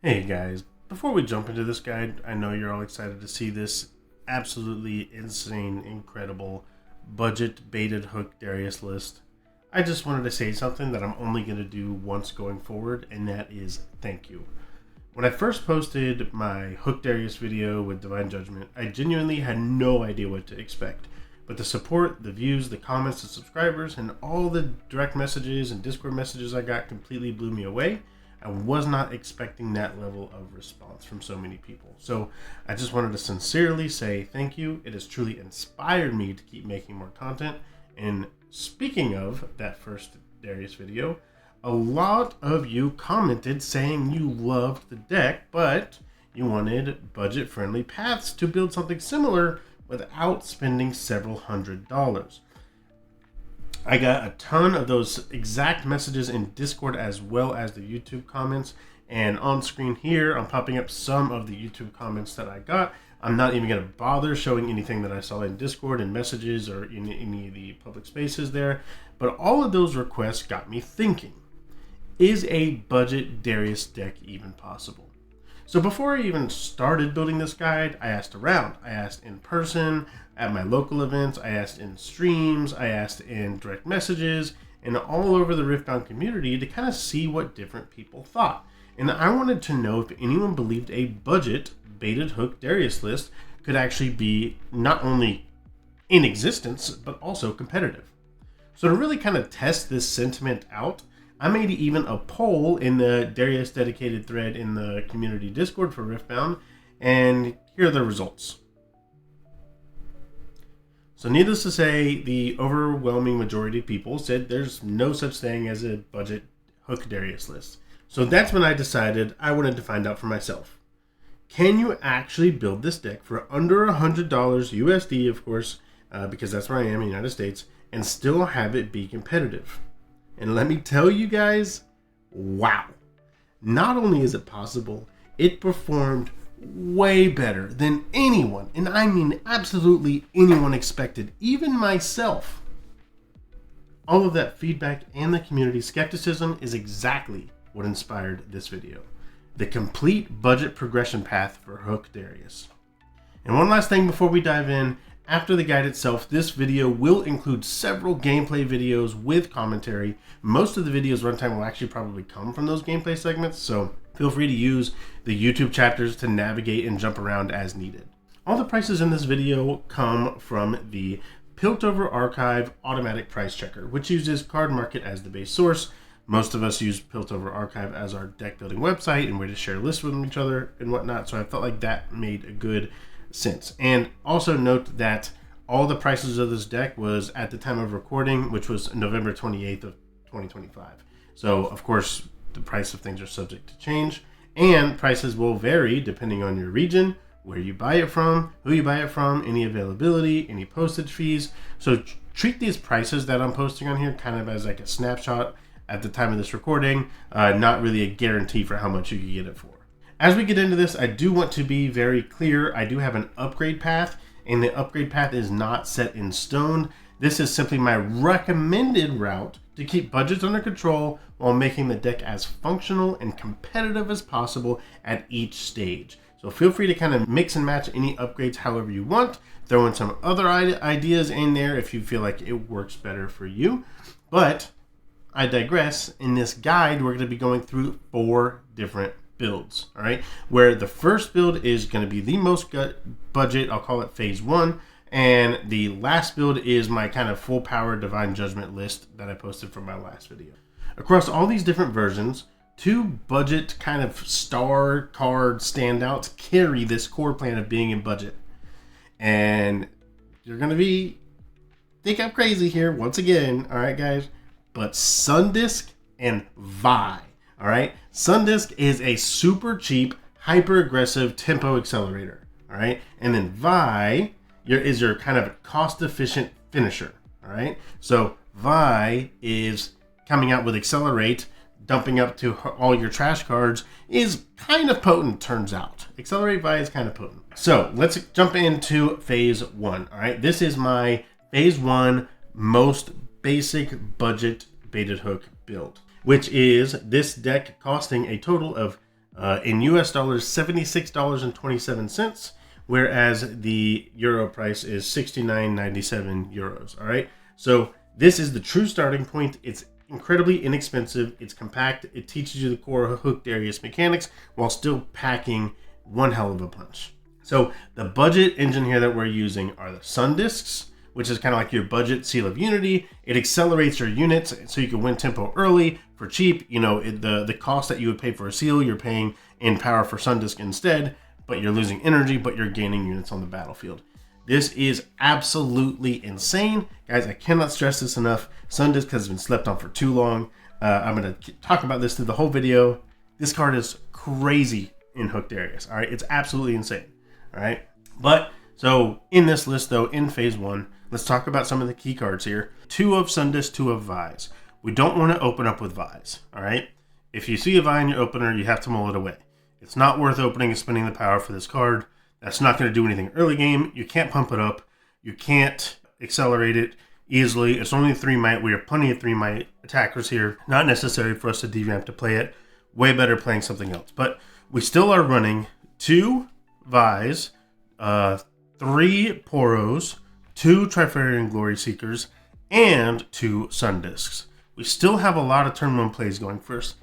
Hey guys, before we jump into this guide, I know you're all excited to see this absolutely insane, incredible budget baited hook Darius list. I just wanted to say something that I'm only going to do once going forward, and that is thank you. When I first posted my hook Darius video with Divine Judgment, I genuinely had no idea what to expect. But the support, the views, the comments, the subscribers, and all the direct messages and Discord messages I got completely blew me away. I was not expecting that level of response from so many people. So I just wanted to sincerely say thank you. It has truly inspired me to keep making more content. And speaking of that first Darius video, a lot of you commented saying you loved the deck, but you wanted budget-friendly paths to build something similar without spending several $100s. I got a ton of those exact messages in Discord as well as the YouTube comments. And on screen here, I'm popping up some of the YouTube comments that I got. I'm not even going to bother showing anything that I saw in Discord and messages or in any of the public spaces there. But all of those requests got me thinking, is a budget Darius deck even possible? So before I even started building this guide, I asked around. I asked in person, at my local events, I asked in streams, I asked in direct messages, and all over the Riftbound community to kind of see what different people thought. And I wanted to know if anyone believed a budget baited hook Darius list could actually be not only in existence, but also competitive. So to really kind of test this sentiment out, I made even a poll in the Darius dedicated thread in the community Discord for Riftbound, and here are the results. So needless to say, the overwhelming majority of people said there's no such thing as a budget hook Darius list. So that's when I decided I wanted to find out for myself. Can you actually build this deck for under $100 USD, of course, because that's where I am in the United States, and still have it be competitive? And let me tell you guys, wow. Not only is it possible, it performed way better than anyone, and I mean absolutely anyone expected, even myself. All of that feedback and the community skepticism is exactly what inspired this video. The complete budget progression path for Hook Darius. And one last thing before we dive in, after the guide itself, this video will include several gameplay videos with commentary. Most of the video's runtime will actually probably come from those gameplay segments, so feel free to use the YouTube chapters to navigate and jump around as needed. All the prices in this video come from the Piltover Archive Automatic Price Checker, which uses Card Market as the base source. Most of us use Piltover Archive as our deck building website and way to share lists with each other and whatnot, so I felt like that made a good sense. And also note that all the prices of this deck was at the time of recording, which was November 28th of 2025. So of course the price of things are subject to change, and prices will vary depending on your region, where you buy it from, who you buy it from, any availability, any postage fees. So treat these prices that I'm posting on here kind of as like a snapshot at the time of this recording, not really a guarantee for how much you can get it for. As we get into this, I do want to be very clear. I do have an upgrade path, and the upgrade path is not set in stone. This is simply my recommended route to keep budgets under control while making the deck as functional and competitive as possible at each stage. So feel free to kind of mix and match any upgrades however you want. Throw in some other ideas in there if you feel like it works better for you. But I digress. In this guide, we're going to be going through 4 different builds, all right, where the first build is going to be the most budget. I'll call it phase 1, and the last build is my kind of full power Divine Judgment list that I posted from my last video. Across all these different versions, 2 budget kind of star card standouts carry this core plan of being in budget, and you're going to think I'm crazy here once again, all right guys, but Sundisk and Vi. All right, Sundisk is a super cheap, hyper aggressive tempo accelerator. All right, and then Vi is your kind of cost efficient finisher. All right, so Vi is coming out with Accelerate, dumping up to all your trash cards, is kind of potent, turns out. Accelerate Vi is kind of potent. So let's jump into phase 1. All right, this is my phase 1 most basic budget baited hook build, which is this deck costing a total of In US dollars, $76.27, whereas the euro price is 69.97 euros. All right, so this is the true starting point. It's incredibly inexpensive. It's compact. It teaches you the core hook Darius mechanics while still packing one hell of a punch. So the budget engine here that we're using are the Sun Discs, which is kind of like your budget Seal of Unity. It accelerates your units so you can win tempo early for cheap. You know, the cost that you would pay for a seal, you're paying in power for Sun Disc instead, but you're losing energy, but you're gaining units on the battlefield. This is absolutely insane. Guys, I cannot stress this enough. Sun Disc has been slept on for too long. I'm going to talk about this through the whole video. This card is crazy in Hook Darius. All right, it's absolutely insane. All right, but so in this list though, in phase 1, let's talk about some of the key cards here. 2 of Sun Disc, 2 of Vise. We don't want to open up with Vise. All right, if you see a Vi in your opener, you have to mull it away. It's not worth opening and spending the power for this card. That's not going to do anything early game. You can't pump it up. You can't accelerate it easily. It's only 3 might. We have plenty of 3 might attackers here. Not necessary for us to devamp to play it. Way better playing something else. But we still are running 2 Vise, 3 Poros, 2 Trifarian Glory Seekers, and 2 Sun Discs. We still have a lot of turn 1 plays going first.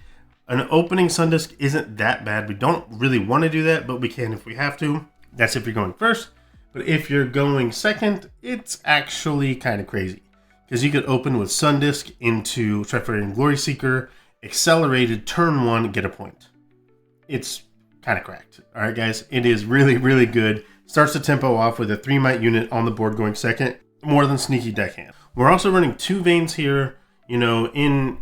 An opening Sun Disc isn't that bad. We don't really want to do that, but we can if we have to. That's if you're going first. But if you're going second, it's actually kind of crazy. Because you could open with Sun Disc into Trifarian Glory Seeker, accelerated turn 1, get a point. It's kind of cracked. All right, guys, it is really, really good. Starts the tempo off with a 3 might unit on the board going second, more than sneaky deckhand. We're also running 2 veins here. You know, in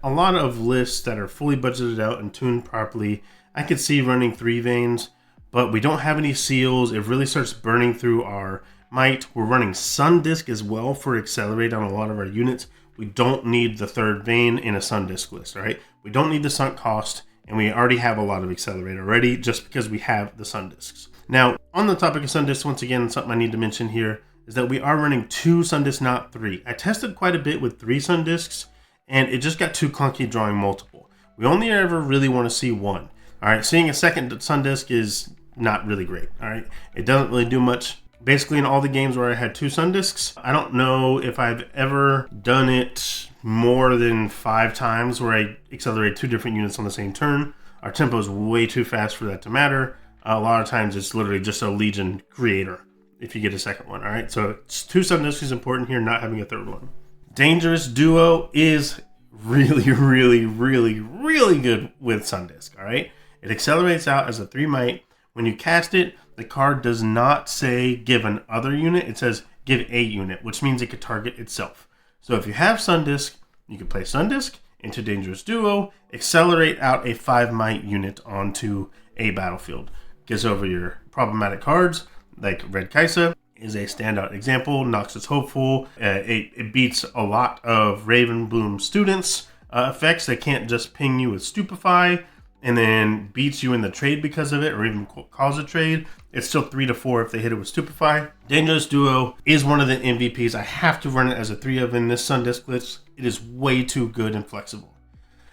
a lot of lists that are fully budgeted out and tuned properly, I could see running 3 veins, but we don't have any seals. It really starts burning through our might. We're running Sun Disc as well for accelerate on a lot of our units. We don't need the 3rd vein in a Sun Disc list, all right? We don't need the sunk cost. And we already have a lot of accelerate already just because we have the Sun Discs. Now, on the topic of Sun Discs, once again, something I need to mention here is that we are running 2 Sun Discs, not 3. I tested quite a bit with 3 Sun Discs, and it just got too clunky drawing multiple. We only ever really want to see 1. All right, seeing a second Sun Disc is not really great. All right, it doesn't really do much. Basically, in all the games where I had 2 Sun Discs, I don't know if I've ever done it more than 5 times where I accelerate 2 different units on the same turn. Our tempo is way too fast for that to matter. A lot of times it's literally just a Legion creator if you get a second one. All right, so 2 Sun Discs is important here, not having a 3rd one. Dangerous Duo is really, really, really, really good with Sun Disc. All right, it accelerates out as a 3 might. When you cast it, the card does not say give an other unit. It says give a unit, which means it could target itself. So if you have Sun Disc, you can play Sun Disc into Dangerous Duo, accelerate out a 5 might unit onto a battlefield. Gets over your problematic cards, like Red Kaisa is a standout example. Noxus Hopeful, it beats a lot of Raven Bloom students effects. They can't just ping you with Stupefy and then beats you in the trade because of it, or even cause a trade. It's still 3 to 4 if they hit it with Stupefy. Dangerous Duo is one of the MVPs. I have to run it as a 3 of in this Sun Disc glitch. It is way too good and flexible.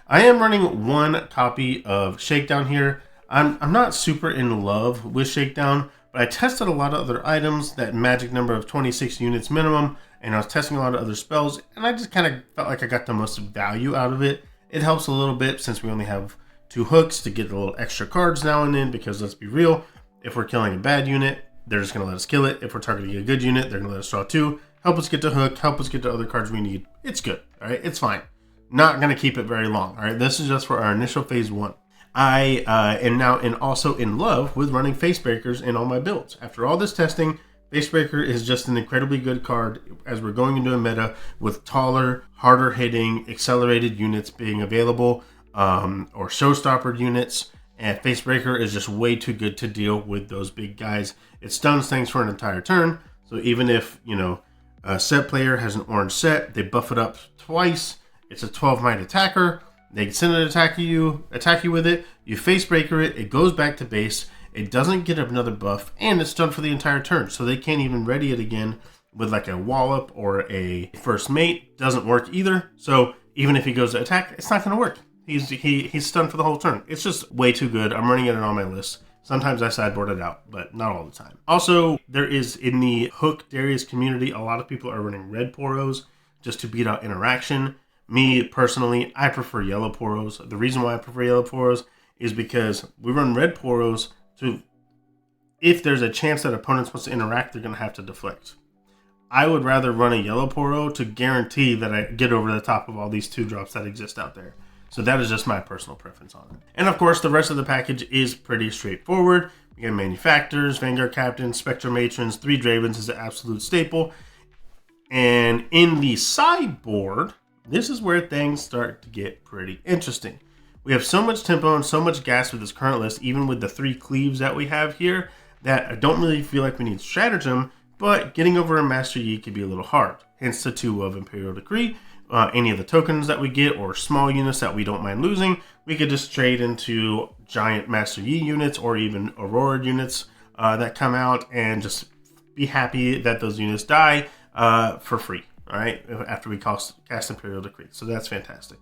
I am running 1 copy of Shakedown here. I'm not super in love with Shakedown, but I tested a lot of other items, that magic number of 26 units minimum, and I was testing a lot of other spells, and I just kind of felt like I got the most value out of it. It helps a little bit since we only have 2 hooks to get a little extra cards now and then, because let's be real, if we're killing a bad unit, they're just going to let us kill it. If we're targeting a good unit, they're going to let us draw 2, help us get to hook, help us get to other cards we need. It's good, all right? It's fine. Not going to keep it very long, all right? This is just for our initial phase 1. I am now also in love with running Facebreakers in all my builds. After all this testing, Facebreaker is just an incredibly good card as we're going into a meta with taller, harder hitting, accelerated units being available, or showstopper units. And Facebreaker is just way too good to deal with those big guys. It stuns things for an entire turn. So even if, you know, a set player has an orange set, they buff it up twice. It's a 12 might attacker. They send an attack you with it. You Facebreaker it. It goes back to base. It doesn't get another buff, and it's done for the entire turn. So they can't even ready it again with like a wallop or a first mate. Doesn't work either. So even if he goes to attack, it's not going to work. he's stunned for the whole turn. It's just way too good. I'm running it on my list. Sometimes I sideboard it out, but not all the time. Also, there is in the Hook Darius community, a lot of people are running red Poros just to beat out interaction. Me, personally, I prefer yellow Poros. The reason why I prefer yellow Poros is because we run red Poros to, if there's a chance that opponents wants to interact, they're going to have to deflect. I would rather run a yellow Poro to guarantee that I get over the top of all these 2-drops that exist out there. So that is just my personal preference on it. And of course, the rest of the package is pretty straightforward. We got Manufacturers, Vanguard Captains, Spectral Matrons, 3 Dravens is an absolute staple. And in the sideboard, this is where things start to get pretty interesting. We have so much tempo and so much gas with this current list, even with the 3 cleaves that we have here, that I don't really feel like we need stratagem, but getting over a Master Yi could be a little hard. Hence the 2 of Imperial Decree. Any of the tokens that we get or small units that we don't mind losing, we could just trade into giant Master Yi units or even Aurora units that come out and just be happy that those units die for free, all right, after we cast Imperial Decree. So that's fantastic.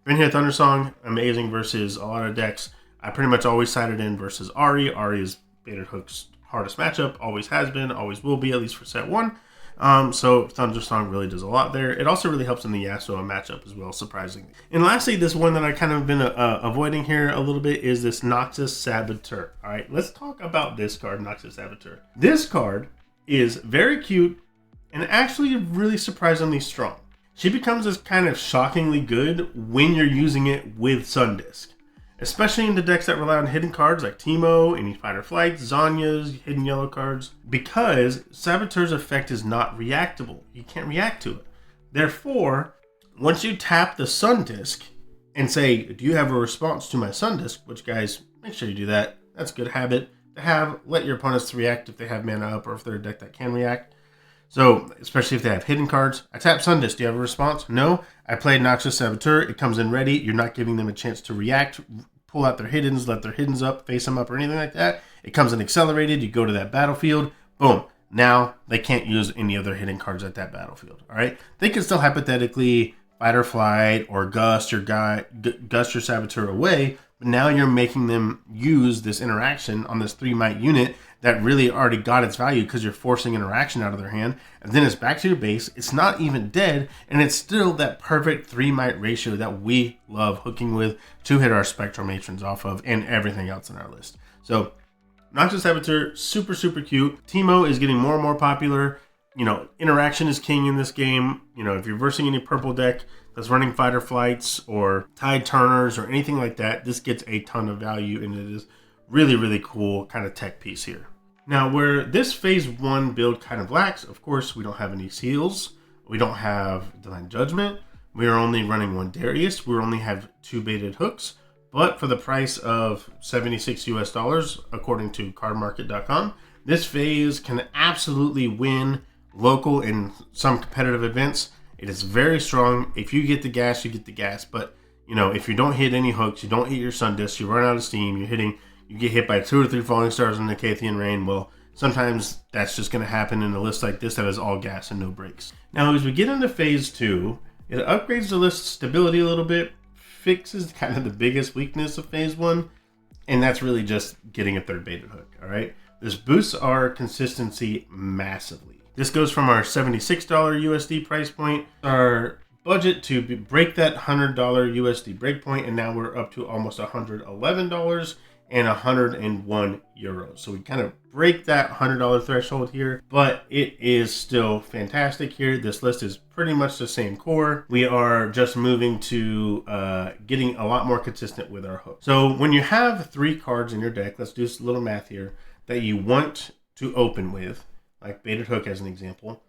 Been here Thundersong, amazing versus a lot of decks. I pretty much always sided in versus Ari. Ari is Baited Hook's hardest matchup, always has been, always will be, at least for set 1. So Thundersong really does a lot there. It also really helps in the Yasuo matchup as well, surprisingly. And lastly, this one that I kind of been avoiding here a little bit is this Noxus Saboteur. All right, let's talk about this card, Noxus Saboteur. This card is very cute and actually really surprisingly strong. She becomes this kind of shockingly good when you're using it with Sundisk. Especially in the decks that rely on hidden cards like Teemo, any Fight or Flight, Zanya's, hidden yellow cards, because Saboteur's effect is not reactable. You can't react to it. Therefore, once you tap the Sundisk and say, do you have a response to my Sundisk, which guys, make sure you do that. That's a good habit to have. Let your opponents react if they have mana up or if they're a deck that can react. So, especially if they have hidden cards. I tap Sundisk. Do you have a response? No. I played Noxus Saboteur. It comes in ready. You're not giving them a chance to react, pull out their hiddens, let their hiddens up, face them up, or anything like that. It comes in accelerated. You go to that battlefield. Boom. Now, they can't use any other hidden cards at that battlefield. All right? They can still hypothetically Fight or Flight or gust your Saboteur away, but now you're making them use this interaction on this 3-might unit that really already got its value because you're forcing interaction out of their hand, and then it's back to your base. It's not even dead, and it's still that perfect 3-might ratio that we love hooking with to hit our Spectral Matrons off of and everything else in our list. So, Noxus Saboteur, super, super cute. Teemo is getting more and more popular. You know, interaction is king in this game. You know, if you're versing any purple deck that's running Fight or Flights or Tide Turners or anything like that, this gets a ton of value, and it is really, really cool kind of tech piece here. Now, where this Phase 1 build kind of lacks, of course, we don't have any seals. We don't have Divine Judgment. We are only running 1 Darius. We only have 2 Baited Hooks. But for the price of $76 US, according to cardmarket.com, this phase can absolutely win local in some competitive events. It is very strong. If you get the gas, you get the gas. But, you know, if you don't hit any hooks, you don't hit your Sundisk, you run out of steam, you get hit by 2 or 3 Falling Stars in the Cathian Rain, well, sometimes that's just going to happen in a list like this that has all gas and no breaks. Now, as we get into Phase 2, it upgrades the list stability a little bit, fixes kind of the biggest weakness of Phase 1, and that's really just getting a 3rd Baited Hook, all right? This boosts our consistency massively. This goes from our $76 USD price point, our budget to break that $100 USD breakpoint, and now we're up to almost $111 and 101 euros. So we kind of break that $100 threshold here, but it is still fantastic here. This list is pretty much the same core. We are just moving to getting a lot more consistent with our hook. So when you have 3 cards in your deck, let's do a little math here, that you want to open with, like Baited Hook as an example.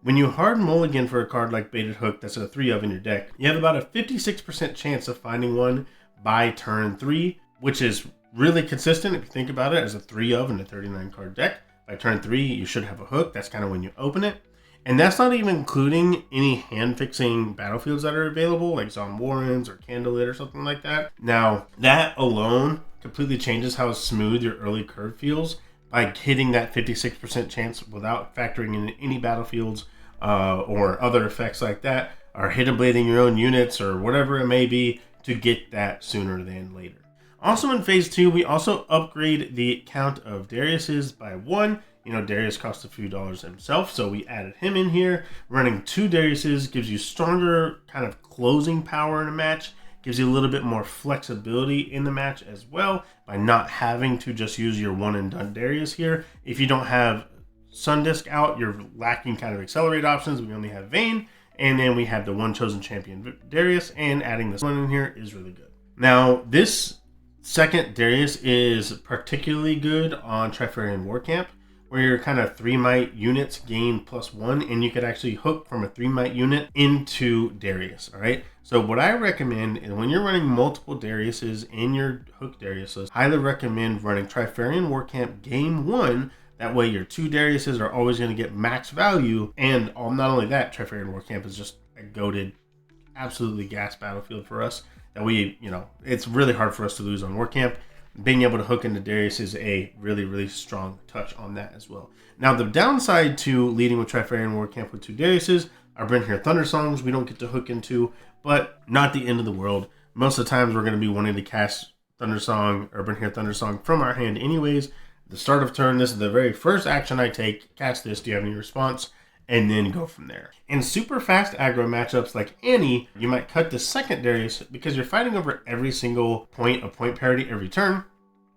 When you hard mulligan for a card like Baited Hook that's a 3 of in your deck, you have about a 56% chance of finding one by turn 3, which is really consistent if you think about it as a 3 of in a 39 card deck. By turn 3, you should have a hook. That's kind of when you open it. And that's not even including any hand-fixing battlefields that are available, like Zon Warrens or Candlelit or something like that. Now, that alone completely changes how smooth your early curve feels by hitting that 56% chance without factoring in any battlefields or other effects like that, or hidden blading your own units or whatever it may be. to get that sooner than later. Also in phase 2, we also upgrade the count of Darius's by 1. Darius costs a few dollars himself, so we added him in here. Running 2 Darius's gives you stronger kind of closing power in a match, gives you a little bit more flexibility in the match as well by not having to just use your one and done Darius here. If you don't have Sun Disc out, you're lacking kind of accelerate options. We only have Vayne, and then we have the one chosen champion Darius, and adding this one in here is really good. Now, this second Darius is particularly good on Trifarian Warcamp, where your kind of 3 might units gain +1, and you could actually hook from a 3 might unit into Darius. All right. So what I recommend is when you're running multiple Dariuses in your hook Darius list, highly recommend running Trifarian Warcamp game 1. That way your 2 Dariuses are always going to get max value. And not only that, Trifarian Warcamp is just a goated, absolutely gas battlefield for us. That it's really hard for us to lose on Warcamp. Being able to hook into Darius is a really, really strong touch on that as well. Now, the downside to leading with Trifarian Warcamp with 2 Dariuses are Bring Here Thunder Songs we don't get to hook into, but not the end of the world. Most of the times we're going to be wanting to cast Thunder Song or Bring Here Thunder Song from our hand anyways. The start of turn, this is the very first action I take. Cast this, do you have any response? And then go from there. In super fast aggro matchups like Annie, you might cut the second Darius because you're fighting over every single point of point parity every turn.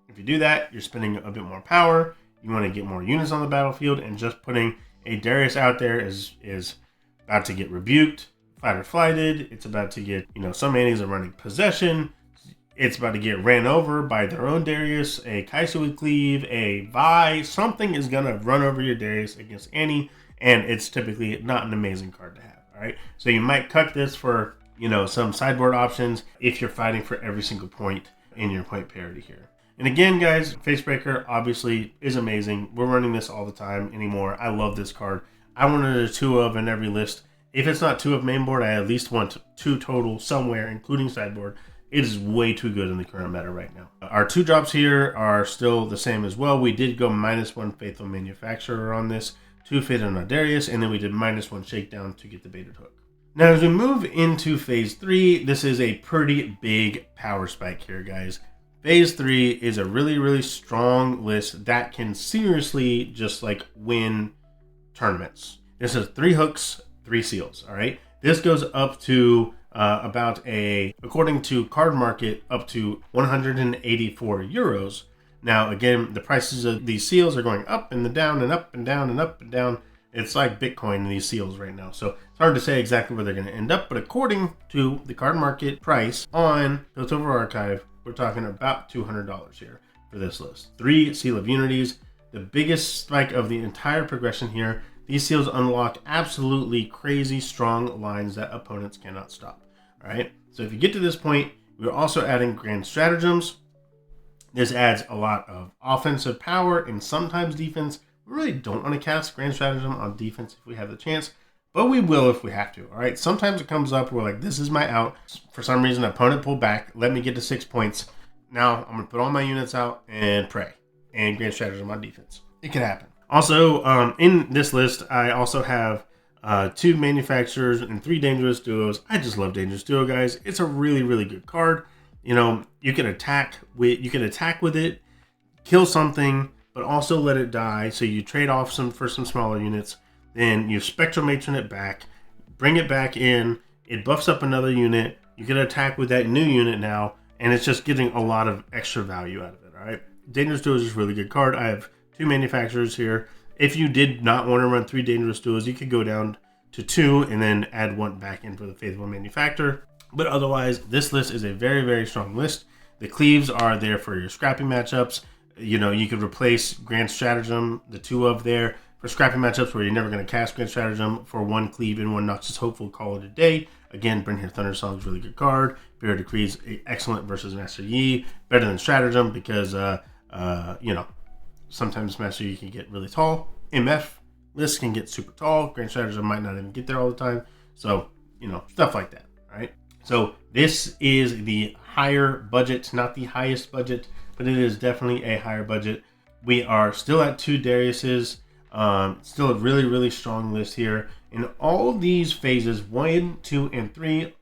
If you do that, you're spending a bit more power. You want to get more units on the battlefield, and just putting a Darius out there is about to get rebuked, fight or flighted. It's about to get, some Annies are running possession. It's about to get ran over by their own Darius, a Kai'Sa with Cleave, a Vi. Something is going to run over your Darius against Annie, and it's typically not an amazing card to have, all right? So you might cut this for, some sideboard options if you're fighting for every single point in your point parity here. And again, guys, Facebreaker obviously is amazing. We're running this all the time anymore. I love this card. I wanted a 2 of in every list. If it's not 2 of main board, I at least want 2 total somewhere, including sideboard. It is way too good in the current meta right now. Our 2 drops here are still the same as well. We did go -1 Faithful Manufacturer on this, 2 Fate on Darius, and then we did -1 Shakedown to get the baited hook. Now, as we move into phase 3, this is a pretty big power spike here, guys. Phase 3 is a really, really strong list that can seriously just win tournaments. This is 3 hooks, 3 seals, all right? This goes up to according to Card Market, up to 184 euros. Now, again, the prices of these seals are going up and down and up and down and up and down. It's like Bitcoin in these seals right now. So it's hard to say exactly where they're going to end up. But according to the Card Market price on Built Over Archive, we're talking about $200 here for this list. 3 Seal of Unities, the biggest spike of the entire progression here. These seals unlock absolutely crazy strong lines that opponents cannot stop. All right, so if you get to this point, we're also adding Grand Stratagems. This adds a lot of offensive power and sometimes defense. We really don't want to cast Grand Stratagem on defense if we have the chance, but we will if we have to. All right, sometimes it comes up, we're like, this is my out. For some reason, opponent pulled back, let me get to 6 points. Now I'm going to put all my units out and pray and Grand Stratagem on defense. It can happen. Also, in this list, I also have 2 manufacturers and 3 dangerous duos. I just love dangerous duo, guys. It's a really, really good card. You can attack with it, kill something, but also let it die. So you trade off for some smaller units. Then you Spectral Matron it back, bring it back in. It buffs up another unit. You can attack with that new unit now, and it's just getting a lot of extra value out of it. All right, dangerous duo is just a really good card. I have 2 manufacturers here. If you did not want to run 3 dangerous duos, you could go down to 2 and then add 1 back in for the Faithful Manufacturer. But otherwise, this list is a very, very strong list. The cleaves are there for your scrappy matchups. You could replace Grand Stratagem, the 2 of there, for scrappy matchups where you're never going to cast Grand Stratagem for 1 cleave and 1 Noxious Hopeful, call it a day. Again, Bring Here Thunder Song is a really good card. Burial Decrees, excellent versus Master Yi. Better than Stratagem because, sometimes Master Yi can get really tall. MF lists can get super tall. Grand Stratagem might not even get there all the time. So, stuff like that, right? So this is the higher budget, not the highest budget, but it is definitely a higher budget. We are still at 2 Dariuses. Still a really, really strong list here. In all these phases, 1, 2, and 3,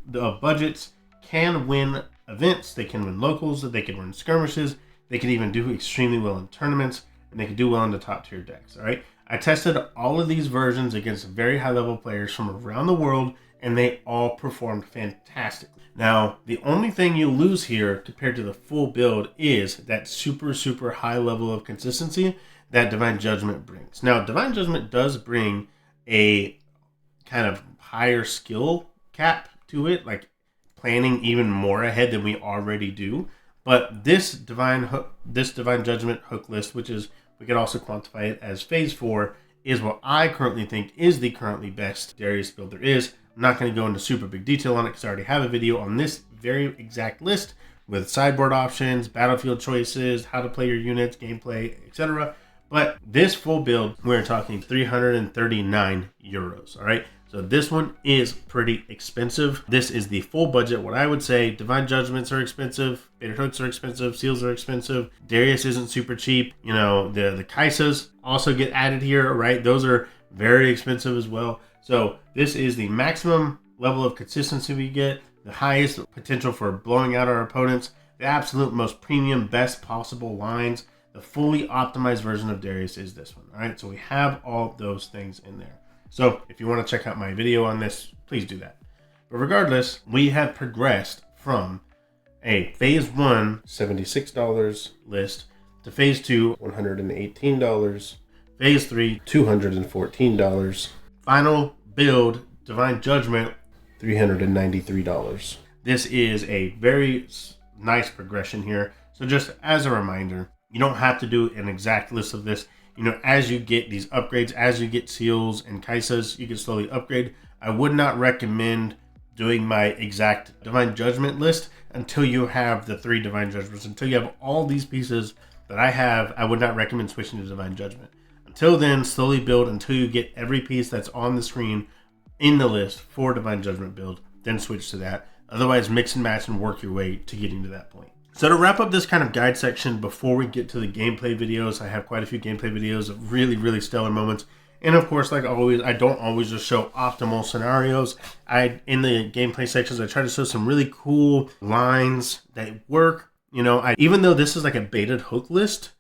the budgets can win events, they can win locals, they can win skirmishes, they can even do extremely well in tournaments, and they can do well in the top tier decks. All right, I tested all of these versions against very high level players from around the world, and they all performed fantastically. Now, the only thing you lose here compared to the full build is that super high level of consistency that Divine Judgment brings. Now, Divine Judgment does bring a kind of higher skill cap to it, like planning even more ahead than we already do. But this Divine Judgment hook list, which is, we could also quantify it as phase 4, is what I currently think is the currently best Darius build there is. I'm not going to go into super big detail on it because I already have a video on this very exact list with sideboard options, battlefield choices, how to play your units, gameplay, etc. But this full build, we're talking 339 euros, all right? So this one is pretty expensive. This is the full budget. What I would say, Divine Judgments are expensive, Baited Hooks are expensive, Seals are expensive, Darius isn't super cheap. You know, the Kaisas also get added here, right? Those are very expensive as well. So this is the maximum level of consistency we get, the highest potential for blowing out our opponents, the absolute most premium, best possible lines. The fully optimized version of Darius is this one, all right? So we have all those things in there. So if you want to check out my video on this, please do that. But regardless, we have progressed from a phase 1, $76 list, to phase 2, $118, phase 3, $214, final build, Divine Judgment, $393. This is a very nice progression here. So just as a reminder, you don't have to do an exact list of this. You know, as you get these upgrades, as you get Seals and Kaisas, you can slowly upgrade. I would not recommend doing my exact Divine Judgment list until you have the 3 Divine Judgments. Until you have all these pieces that I have, I would not recommend switching to Divine Judgment. Until then, slowly build until you get every piece that's on the screen in the list for Divine Judgment build, then switch to that. Otherwise, mix and match and work your way to getting to that point. So to wrap up this kind of guide section before we get to the gameplay videos, I have quite a few gameplay videos of really stellar moments. And of course, like always, I don't always just show optimal scenarios. In the gameplay sections, I try to show some really cool lines that work. You know, even though this is like a baited hook list,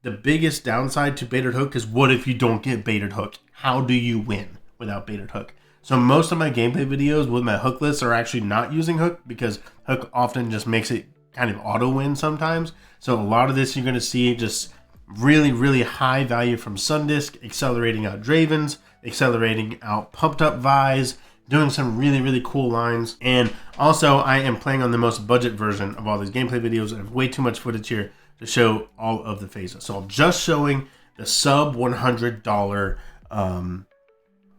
the biggest downside to baited hook is what if you don't get baited hook? How do you win without baited hook? So most of my gameplay videos with my hook lists are actually not using hook because hook often just makes it kind of auto win sometimes. So a lot of this you're going to see just really high value from Sundisk, accelerating out Dravens, accelerating out pumped up Vise, doing some really cool lines. And also I am playing on the most budget version of all these gameplay videos. I have way too much footage here to show all of the phases. So I'm just showing the sub $100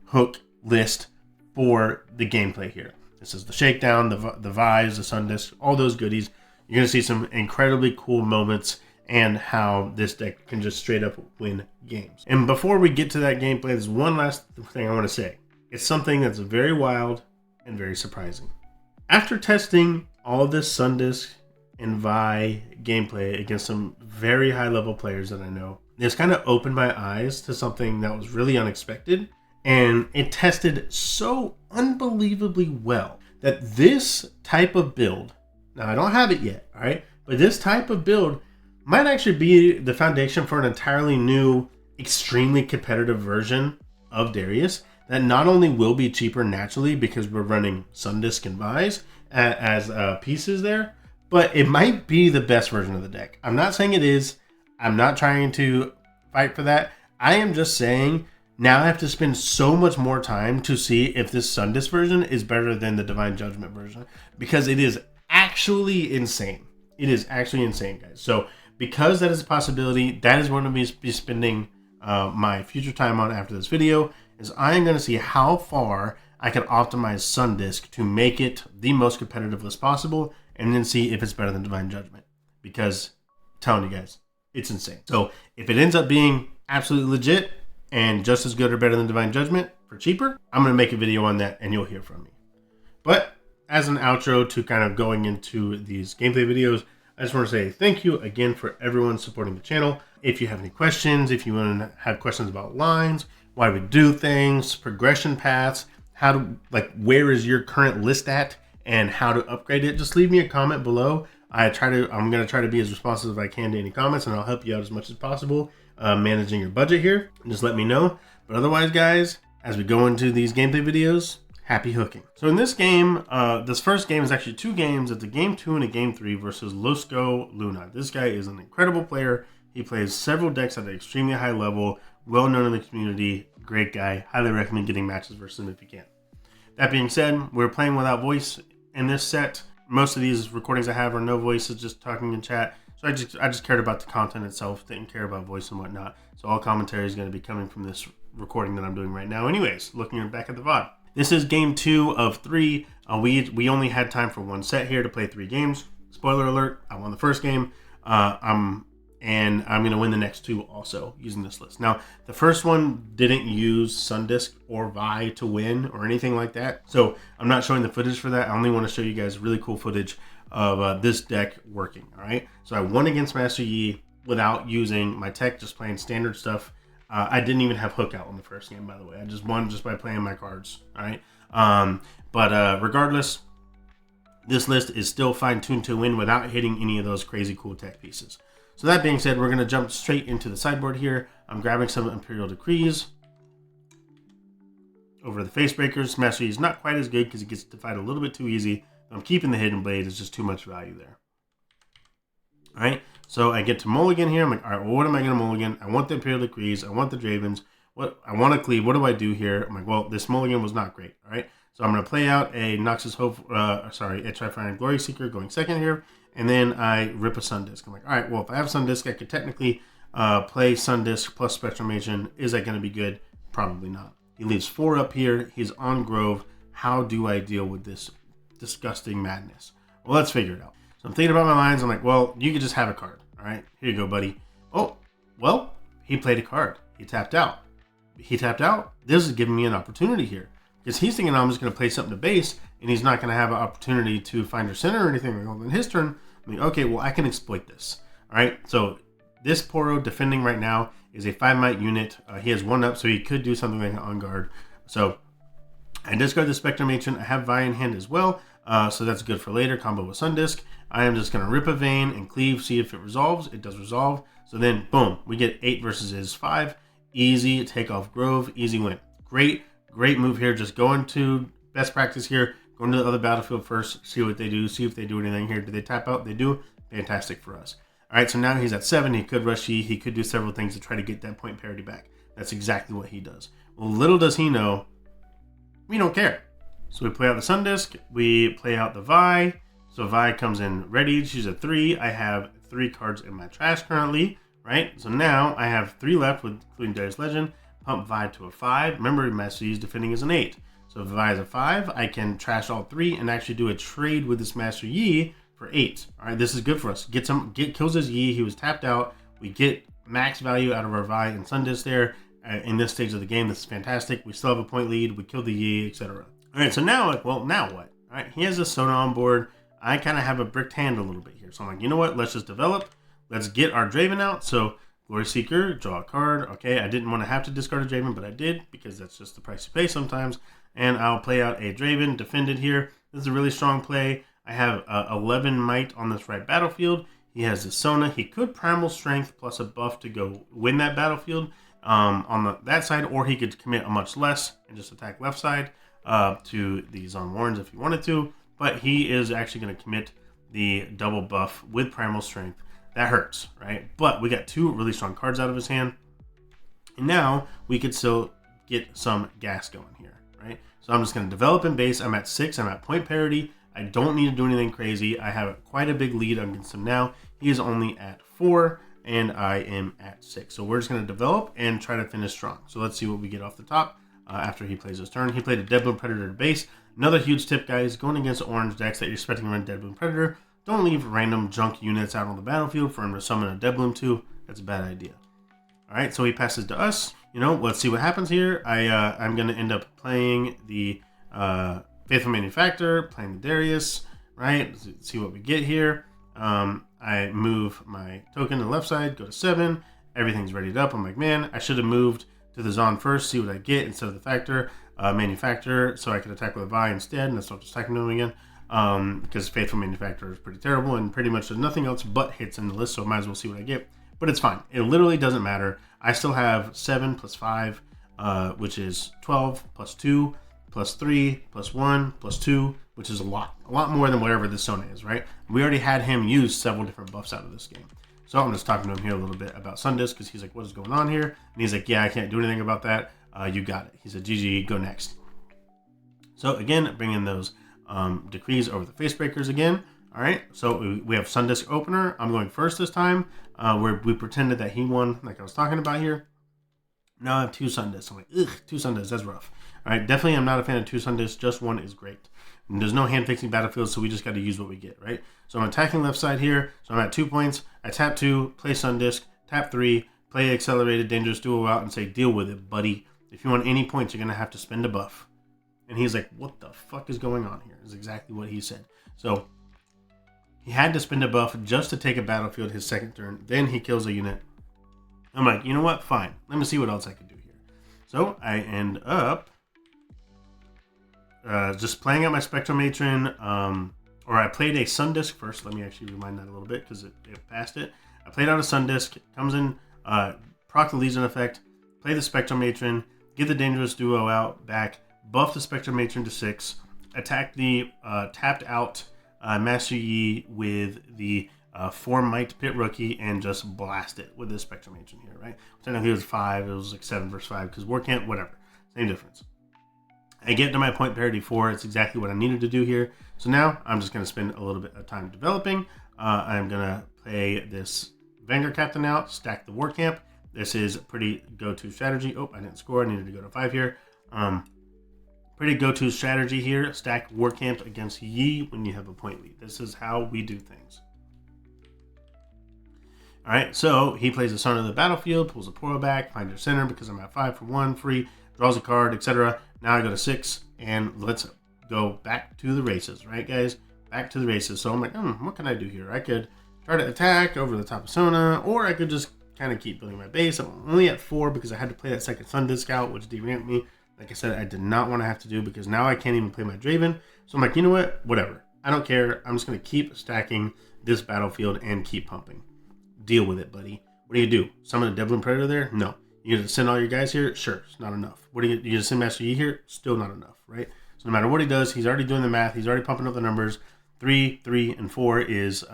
hook list for the gameplay here. This is the Shakedown, the Vise, the Sundisk, all those goodies. You're going to see some incredibly cool moments and how this deck can just straight up win games. And before we get to that gameplay, there's one last thing I want to say. It's something that's very wild and very surprising. After testing all of this Sundisk and Vi gameplay against some very high level players that I know, this kind of opened my eyes to something that was really unexpected. And it tested so unbelievably well that this type of build, now I don't have it yet, all right? But this type of build might actually be the foundation for an entirely new, extremely competitive version of Darius that not only will be cheaper naturally because we're running Sundisk and Vise as pieces there, but it might be the best version of the deck. I'm not saying it is. I'm not trying to fight for that. I am just saying now I have to spend so much more time to see if this Sundisk version is better than the Divine Judgment version because it is actually insane. It is actually insane, guys. So because that is a possibility, that is what I'm going to be spending my future time on after this video, is I am going to see how far I can optimize Sundisk to make it the most competitive list possible, and then see if it's better than Divine Judgment. Because I'm telling you guys, it's insane. So if it ends up being absolutely legit and just as good or better than Divine Judgment for cheaper, I'm going to make a video on that and you'll hear from me. But as an outro to kind of going into these gameplay videos, I just want to say thank you again for everyone supporting the channel. If you have any questions, if you want to have questions about lines, why we do things, progression paths, where is your current list at, and how to upgrade it, just leave me a comment below. I'm going to try to be as responsive as I can to any comments, and I'll help you out as much as possible managing your budget here. Just let me know. But otherwise, guys, as we go into these gameplay videos, happy hooking. So in this game, this first game is actually 2 games. It's a game 2 and a game 3 versus Losco Luna. This guy is an incredible player. He plays several decks at an extremely high level, well known in the community, great guy. Highly recommend getting matches versus him if you can. That being said, we're playing without voice in this set. Most of these recordings I have are no voices, just talking in chat. So I just cared about the content itself, didn't care about voice and whatnot. So all commentary is going to be coming from this recording that I'm doing right now. Anyways, looking back at the VOD. This is game 2 of 3. We only had time for 1 set here to play 3 games. Spoiler alert, I won the first game. And I'm going to win the next 2 also using this list. Now, the first one didn't use Sundisk or Vi to win or anything like that. So I'm not showing the footage for that. I only want to show you guys really cool footage of this deck working. All right. So I won against Master Yi without using my tech, just playing standard stuff. I didn't even have hook out in the first game, by the way. I just won just by playing my cards. All right. But regardless, this list is still fine-tuned to win without hitting any of those crazy cool tech pieces. So that being said, we're going to jump straight into the sideboard here. I'm grabbing some Imperial Decrees over the Face Breakers. Master Yi is not quite as good because he gets to fight a little bit too easy. I'm keeping the Hidden Blade. It's just too much value there. All right, so I get to mulligan here. I'm like, all right, well, what am I going to mulligan? I want the Imperial Decrees. I want the Dravens. I want to cleave. What do I do here? I'm like, well, this mulligan was not great. All right, so I'm going to play out a Noxus Hope, a Trifine Glory Seeker going second here. And then I rip a Sundisk. I'm like, all right, well, if I have Sundisk, I could technically play Sundisk plus Spectrumation. Is that going to be good? Probably not. He leaves 4 up here. He's on Grove. How do I deal with this disgusting madness? Well, let's figure it out. So I'm thinking about my lines. I'm like, well, you could just have a card. All right, here you go, buddy. Oh, well, he played a card. He tapped out. This is giving me an opportunity here. Because he's thinking I'm just going to play something to base, and he's not going to have an opportunity to find your center or anything like that in his turn. I mean, okay, well, I can exploit this. All right, so this Poro defending right now is a 5-might unit. He has 1 up, so he could do something like on guard. So I discard the Spectrum Ancient. I have Vi in hand as well, so that's good for later. Combo with Sundisk. I am just going to rip a Vein and cleave, see if it resolves. It does resolve. So then, boom, we get 8 versus his 5. Easy, take off Grove, easy win. Great move here. Just go into best practice here. Go into the other battlefield first, see what they do, see if they do anything here. Do they tap out? They do. Fantastic for us. All right, so now he's at 7. He could rush E. He could do several things to try to get that point parity back. That's exactly what he does. Well, little does he know, we don't care. So we play out the Sundisk. We play out the Vi. So Vi comes in ready. She's a 3. I have 3 cards in my trash currently, right? So now I have 3 left, including Darius Legend. Pump Vi to a 5. Remember, Master Yi is defending as an 8. So if Vi is a 5, I can trash all 3 and actually do a trade with this Master Yi for 8. All right, this is good for us. Kills his Yi. He was tapped out. We get max value out of our Vi and Sundisk there. In this stage of the game, this is fantastic. We still have a point lead. We kill the Yi, etc. All right, so now, now what? All right, he has a Sona on board. I kind of have a bricked hand a little bit here. So I'm like, you know what? Let's just develop. Let's get our Draven out. So Glory Seeker, draw a card. Okay, I didn't want to have to discard a Draven, but I did because that's just the price you pay sometimes. And I'll play out a Draven, defended here. This is a really strong play. I have 11 might on this right battlefield. He has the Sona. He could Primal Strength plus a buff to go win that battlefield on that side, or he could commit a much less and just attack left side to the Zon Warrens if he wanted to. But he is actually going to commit the double buff with Primal Strength. That hurts, right? But we got 2 really strong cards out of his hand. And now we could still get some gas going here, right? So I'm just going to develop in base. I'm at 6. I'm at point parity. I don't need to do anything crazy. I have quite a big lead against him now. He is only at 4, and I am at 6. So we're just going to develop and try to finish strong. So let's see what we get off the top after he plays his turn. He played a Deadbloom Predator to base. Another huge tip, guys, going against orange decks that you're expecting to run Deadbloom Predator, don't leave random junk units out on the battlefield for him to summon a Deadbloom to. That's a bad idea. All right, so he passes to us. You know, let's see what happens here. I'm going to end up playing the Faithful Manufacturer, playing the Darius, right? Let's see what we get here. I move my token to the left side, go to 7. Everything's readied up. I'm like, man, I should have moved to the Zon first, see what I get instead of the Manufacturer, so I could attack with a Vi instead, and that's not just attacking him again. because Faithful Manufacturer is pretty terrible, and pretty much there's nothing else but hits in the list, so I might as well see what I get. But it's fine. It literally doesn't matter. I still have 7 plus 5, which is 12, plus 2, plus 3, plus 1, plus 2, which is a lot more than whatever this Sona is, right? We already had him use several different buffs out of this game. So I'm just talking to him here a little bit about Sundisk, because he's like, what is going on here? And he's like, yeah, I can't do anything about that. You got it. He said, GG, go next. So again, bring in those decrees over the face breakers again. All right, so we have Sundisk opener. I'm going first this time, where we pretended that he won, like I was talking about here. Now I have 2 Sundisks. I'm like, ugh, 2 Sundisks, that's rough. All right, definitely I'm not a fan of 2 Sundisks. Just 1 is great. And there's no hand-fixing battlefield, so we just got to use what we get, right? So I'm attacking left side here. So I'm at 2 points. I tap 2, play Sundisk, tap 3, play Accelerated Dangerous Duo out, and say, deal with it, buddy. If you want any points, you're going to have to spend a buff. And he's like, what the fuck is going on here? Is exactly what he said. So he had to spend a buff just to take a battlefield his second turn. Then he kills a unit. I'm like, you know what? Fine. Let me see what else I can do here. So I end up just playing out my Spectral Matron, or I played a Sundisk first. Let me actually rewind that a little bit because it passed it. I played out a Sundisk, comes in, proc the Legion effect, play the Spectral Matron, get the Dangerous Duo out back, buff the Spectral Matron to 6, attack the tapped out Master Yi with the 4 Might Pit Rookie, and just blast it with the Spectral Matron here, right? Technically it was 5, it was like 7 versus 5, because War Camp, whatever, same difference. I get to my point parity 4, it's exactly what I needed to do here. So now I'm just going to spend a little bit of time developing. I'm going to play this Vanguard Captain out, stack the War Camp. This is pretty go-to strategy. Oh, I didn't score, I needed to go to 5 here. Pretty go-to strategy here, stack War Camp against Yi when you have a point lead. This is how we do things. Alright, so he plays the Son of the Battlefield, pulls a Poro back, find your center because I'm at 5 for 1, free, draws a card, etc. Now I go to 6, and let's go back to the races, right guys? Back to the races. So I'm like, what can I do here? I could try to attack over the top of Sona, or I could just kind of keep building my base. I'm only at 4 because I had to play that second Sundisk out, which deramped me. Like I said, I did not want to have to do, because now I can't even play my Draven. So I'm like, you know what? Whatever. I don't care. I'm just going to keep stacking this battlefield and keep pumping. Deal with it, buddy. What do you do? Summon a Devlin Predator there? No. You gonna send all your guys here? Sure, it's not enough. What do you gonna send Master Yi here? Still not enough, right? So no matter what he does, he's already doing the math. He's already pumping up the numbers. 3, 3, and 4 is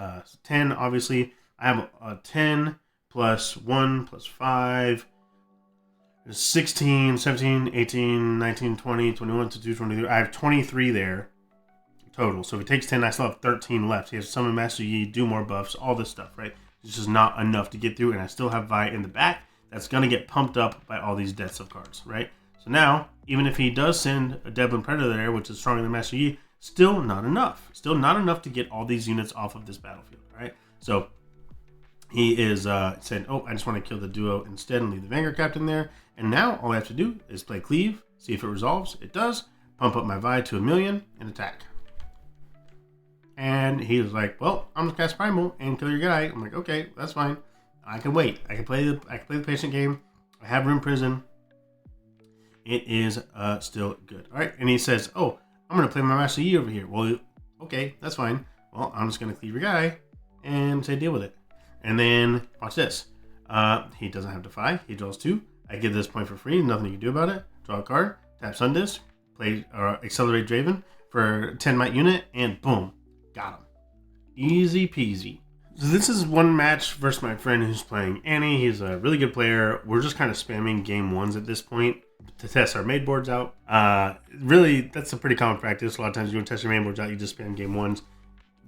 10, obviously. I have a 10 plus 1 plus 5 is 16, 17, 18, 19, 20, 21, 22, 23. I have 23 there total. So if it takes 10, I still have 13 left. He has to summon Master Yi, do more buffs, all this stuff, right? It's just not enough to get through, and I still have Vi in the back. That's going to get pumped up by all these deaths of cards, right? So now, even if he does send a Devlin Predator there, which is stronger than Master Yi, still not enough. Still not enough to get all these units off of this battlefield, right? So he is saying, oh, I just want to kill the duo instead and leave the Vanguard Captain there. And now all I have to do is play Cleave, see if it resolves. It does. Pump up my Vi to 1,000,000 and attack. And he was like, well, I'm going to cast Primal and kill your guy. I'm like, okay, that's fine. I can wait. I can play the patient game. I have Room Prison. It is still good. All right. And he says, oh, I'm going to play my Master Yi over here. Well, okay, that's fine. Well, I'm just going to cleave your guy and say deal with it. And then watch this. He doesn't have Defy. He draws 2. I give this point for free. Nothing you can do about it. Draw a card. Tap Sundisk. Play Accelerate Draven for 10 Might unit. And boom. Got him. Easy peasy. So this is one match versus my friend who's playing Annie. He's a really good player. We're just kind of spamming game 1s at this point to test our main boards out. Really, that's a pretty common practice. A lot of times you want to test your main boards out, you just spam game 1s,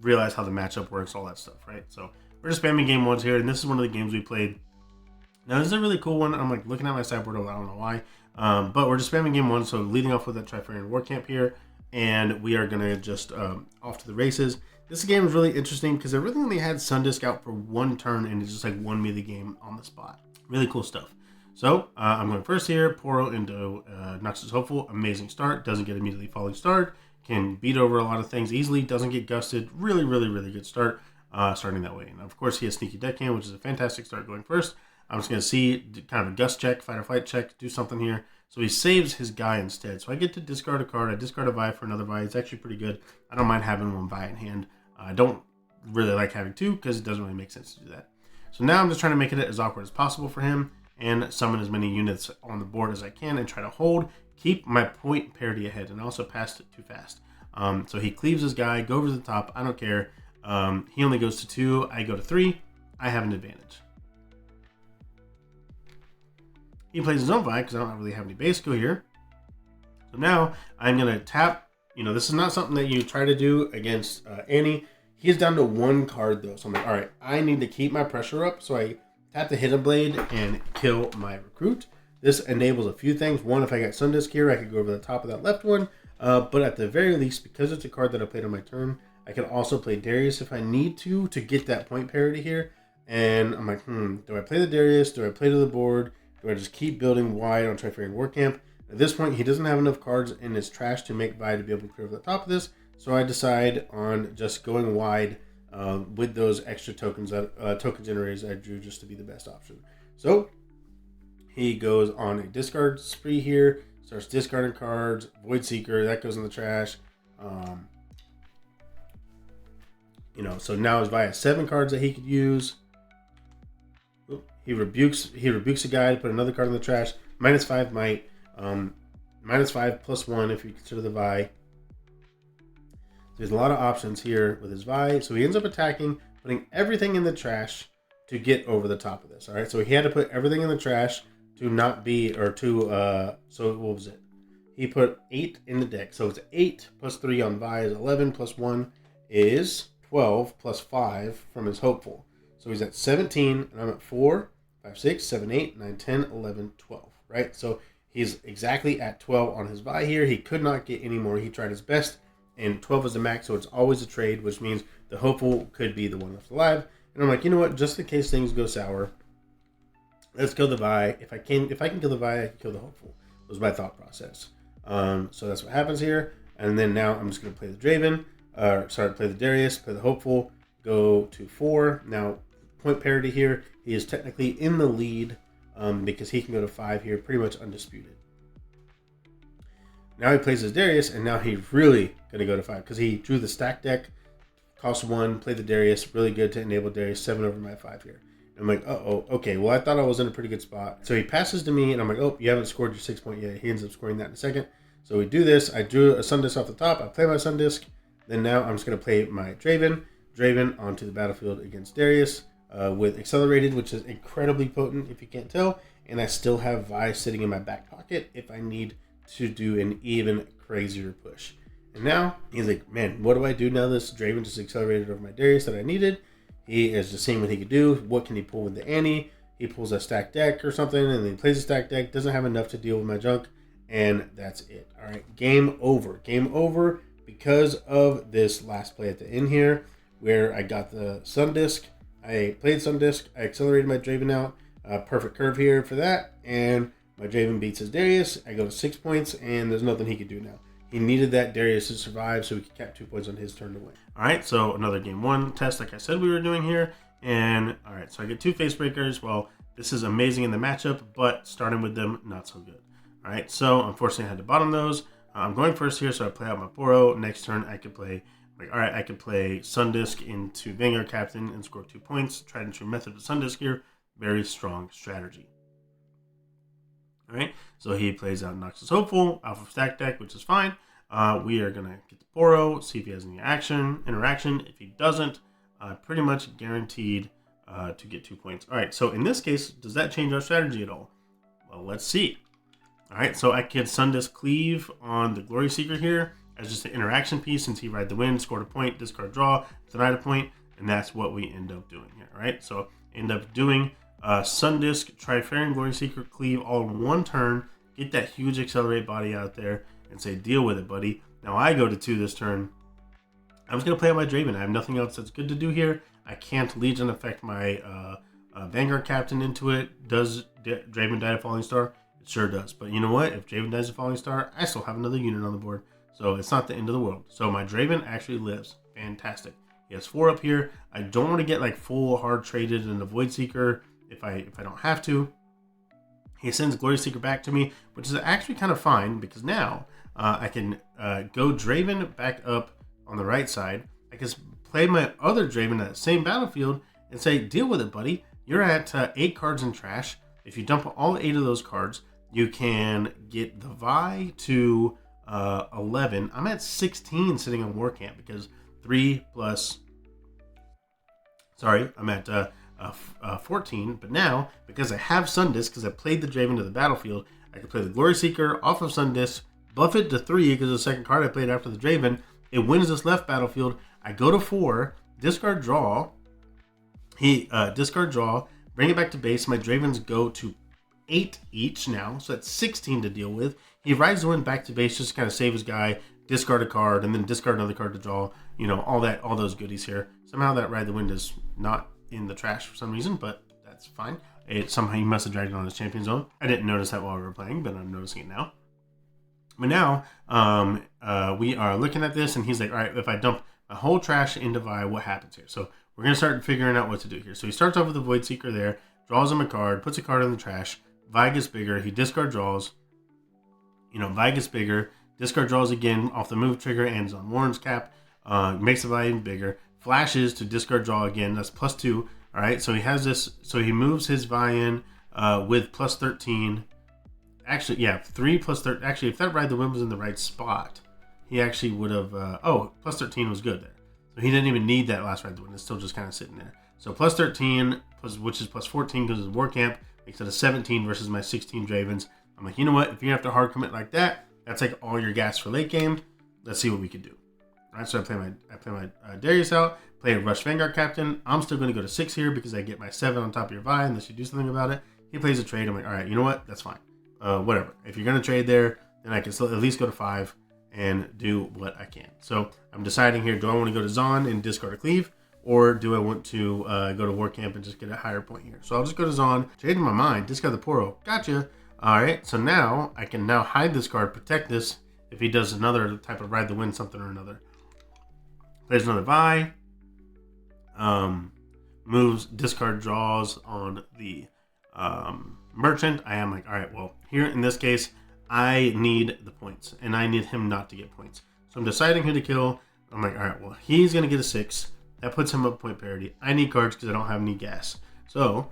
realize how the matchup works, all that stuff, right? So we're just spamming game 1s here, and this is one of the games we played. Now, this is a really cool one. I'm like looking at my sideboard, I don't know why. But we're just spamming game 1, so leading off with that Trifarian War Camp here, and we are going to just off to the races. This game is really interesting because I really only had Sundisk out for 1 turn, and it just like won me the game on the spot. Really cool stuff. So I'm going first here. Poro into Noxus Hopeful. Amazing start. Doesn't get immediately falling start. Can beat over a lot of things easily. Doesn't get gusted. Really, really, really good start starting that way. And of course, he has Sneaky Deckhand, which is a fantastic start going first. I'm just going to see kind of a gust check, fight or flight check, do something here. So he saves his guy instead. So I get to discard a card. I discard a Vi for another Vi. It's actually pretty good. I don't mind having one Vi in hand. I don't really like having two because it doesn't really make sense to do that. So now I'm just trying to make it as awkward as possible for him and summon as many units on the board as I can and try to hold, keep my point parity ahead, and also pass it too fast. So he cleaves his guy, go over the top. I don't care. He only goes to 2. I go to 3. I have an advantage. He plays his own Vi because I don't really have any base go here. So now I'm going to tap. This is not something that you try to do against Annie. He's down to 1 card though. So I'm like, all right, I need to keep my pressure up. So I tap the Hidden Blade and kill my recruit. This enables a few things. One, if I got Sundisk here, I could go over the top of that left one. But at the very least, because it's a card that I played on my turn, I can also play Darius if I need to get that point parity here. And I'm like, do I play the Darius? Do I play to the board? Do I just keep building wide on Trifarian War Camp? At this point, he doesn't have enough cards in his trash to make Vi to be able to clear over the top of this. So I decide on just going wide with those extra tokens, token generators I drew just to be the best option. So he goes on a discard spree here, starts discarding cards, Void Seeker, that goes in the trash. So now his Vi has 7 cards that he could use. He rebukes a guy to put another card in the trash. -5 might. -5 +1 if you consider the Vi. There's a lot of options here with his Vi. So he ends up attacking, putting everything in the trash to get over the top of this. All right. So he had to put everything in the trash to not be, or to, so what was it? He put 8 in the deck. So it's 8 + 3 on Vi is 11 + 1 is 12 + 5 from his hopeful. So he's at 17 and I'm at 4, 5, 6, 7, 8, 9, 10, 11, 12, right? So he's exactly at 12 on his Vi here. He could not get any more. He tried his best, and 12 is the max, so it's always a trade, which means the hopeful could be the one left alive. And I'm like, you know what? Just in case things go sour, let's kill the Vi. If I can kill the Vi, I can kill the hopeful. That was my thought process. So that's what happens here. And then now I'm just going to play the Draven. Play the Darius, play the hopeful, go to 4. Now, point parity here. He is technically in the lead because he can go to 5 here, pretty much undisputed. Now he plays his Darius, and now he's really going to go to 5 because he drew the stack deck, cost 1, play the Darius, really good to enable Darius, 7 over my 5 here. And I'm like, okay, well, I thought I was in a pretty good spot. So he passes to me, and I'm like, oh, you haven't scored your 6 point yet. He ends up scoring that in a second. So we do this. I drew a Sundisk off the top. I play my Sundisk. Then now I'm just going to play my Draven onto the battlefield against Darius with Accelerated, which is incredibly potent if you can't tell. And I still have Vi sitting in my back pocket if I need to do an even crazier push. And now he's like, man, what do I do now this Draven just accelerated over my Darius that I needed? He is just seeing what he could do. What can he pull with the Annie? He pulls a stack deck or something, and then he plays a stack deck. Doesn't have enough to deal with my junk, and that's it. All right, game over. Game over because of this last play at the end here, where I got the Sundisk. I played Sundisk. I accelerated my Draven out. Perfect curve here for that, and my Draven beats his Darius. I go to 6 points, and there's nothing he could do now. He needed that Darius to survive so he could cap 2 points on his turn to win. All right, so another game 1 test like I said we were doing here. And all right, so I get 2 face breakers. Well, this is amazing in the matchup, but starting with them, not so good. All right, so unfortunately I had to bottom those. I'm going first here, so I play out my Poro. Next turn I could play, I could play Sundisk into Vanguard Captain and score 2 points. Tried and true method of Sundisk here. Very strong strategy. All right, so he plays out Noxus Hopeful, Alpha Stack Deck, which is fine. We are going to get the Poro, see if he has any interaction. If he doesn't, pretty much guaranteed to get 2 points. All right, so in this case, does that change our strategy at all? Well, let's see. All right, so I could Sundisk Cleave on the Glory Seeker here as just an interaction piece since he ride the wind, scored a point, discard draw, denied a point, and that's what we end up doing here. All right, so end up doing Sundisk, Trifarian Glory Seeker, Cleave all in one turn, get that huge accelerate body out there, and say, deal with it, buddy. Now I go to 2 this turn. I'm just going to play on my Draven. I have nothing else that's good to do here. I can't Legion affect my Vanguard Captain into it. Does Draven die to Falling Star? It sure does. But you know what? If Draven dies to Falling Star, I still have another unit on the board. So it's not the end of the world. So my Draven actually lives. Fantastic. He has 4 up here. I don't want to get like full hard traded in the Void Seeker if I don't have to. He sends Glory Seeker back to me, which is actually kind of fine because now I can go Draven back up on the right side. I can play my other Draven at the same battlefield and say, deal with it, buddy. You're at 8 cards in trash. If you dump all 8 of those cards, you can get the Vi to 11. I'm at 16 sitting on War Camp because 3 plus... Sorry, I'm at 14. But now, because I have Sundisk, because I played the Draven to the battlefield, I can play the Glory Seeker off of Sundisk, buff it to 3 because the second card I played after the Draven. It wins this left battlefield. I go to 4, discard draw. He discard draw, bring it back to base. My Dravens go to 8 each now, so that's 16 to deal with. He rides the wind back to base just to kind of save his guy, discard a card, and then discard another card to draw. You know, all those goodies here. Somehow that ride the wind is not in the trash for some reason, but that's fine. Somehow he must have dragged it on his champion zone. I didn't notice that while we were playing, but I'm noticing it now. But now we are looking at this, and he's like, all right, if I dump my whole trash into Vi, what happens here? So we're going to start figuring out what to do here. So he starts off with the Void Seeker there, draws him a card, puts a card in the trash. Vi gets bigger. He discard draws. You know, Vi gets bigger. Discard draws again off the move trigger and is on Warren's cap. Makes the Vi even bigger. Flashes to discard draw again. That's +2. All right, so he has this. So he moves his Vi in with +13. Actually, yeah, 3 plus 13. Actually, if that Ride the Wind was in the right spot, he actually would have... +13 was good there. So he didn't even need that last Ride the Wind. It's still just kind of sitting there. So +13, which is +14 because of War Camp, makes it a 17 versus my 16 Dravens. I'm like, you know what? If you have to hard commit like that, that's like all your gas for late game. Let's see what we can do. All right, so I play my Darius out, play a Rush Vanguard Captain. I'm still going to go to 6 here because I get my 7 on top of your Vi unless you do something about it. He plays a trade. I'm like, all right, you know what? That's fine. Whatever. If you're going to trade there, then I can still at least go to 5 and do what I can. So I'm deciding here, do I want to go to Zon and discard a Cleave, or do I want to go to War Camp and just get a higher point here? So I'll just go to Zon, change my mind, discard the Poro. Gotcha. All right, so now I can now hide this card, protect this if he does another type of Ride the Wind, something or another. Plays another Vi. Moves, discard draws on the Merchant. I am like, all right, well, here in this case, I need the points, and I need him not to get points. So I'm deciding who to kill. I'm like, all right, well, he's going to get a 6. That puts him up point parity. I need cards because I don't have any gas. So,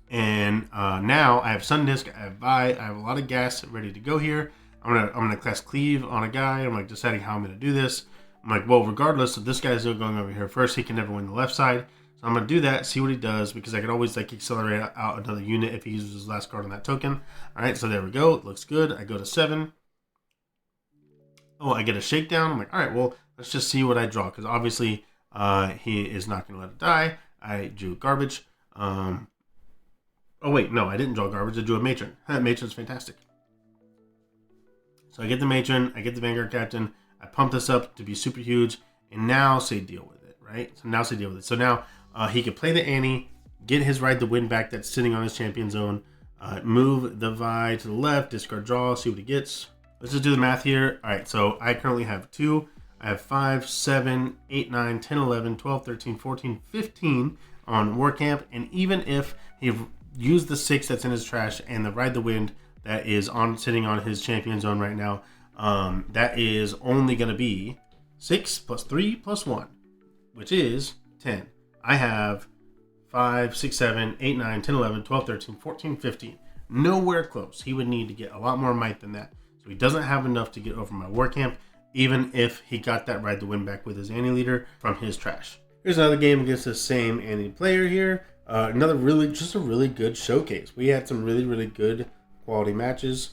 and now I have Sundisk, I have Vi, I have a lot of gas ready to go here. I'm gonna cast Cleave on a guy. I'm like deciding how I'm gonna do this. I'm like, well, regardless of this guy's still going over here first, he can never win the left side. So I'm gonna do that, see what he does, because I could always like accelerate out another unit if he uses his last card on that token. All right, so there we go. It looks good. I go to 7. Oh, I get a shakedown. I'm like, all right, well, let's just see what I draw, because obviously he is not going to let it die. I drew garbage. Oh, wait, no, I didn't draw garbage. I drew a Matron. Matron's fantastic. So I get the Matron, I get the Vanguard Captain, I pump this up to be super huge, and now say deal with it, right? So now say deal with it. So now he could play the Annie, get his Ride the Wind back that's sitting on his champion zone, move the Vi to the left, discard draw, see what he gets. Let's just do the math here. All right, so I currently have 2. I have 5, 7, 8, 9, 10, 11, 12, 13, 14, 15 on War Camp. And even if he used the 6 that's in his trash and the Ride the Wind that is sitting on his champion zone right now, that is only going to be 6 plus 3 plus 1, which is 10. I have 5, 6, 7, 8, 9, 10, 11, 12, 13, 14, 15. Nowhere close. He would need to get a lot more might than that. So he doesn't have enough to get over my War Camp, even if he got that Ride the Wind back with his Annie leader from his trash. Here's another game against the same Annie player here. Another just a really good showcase. We had some really, really good quality matches.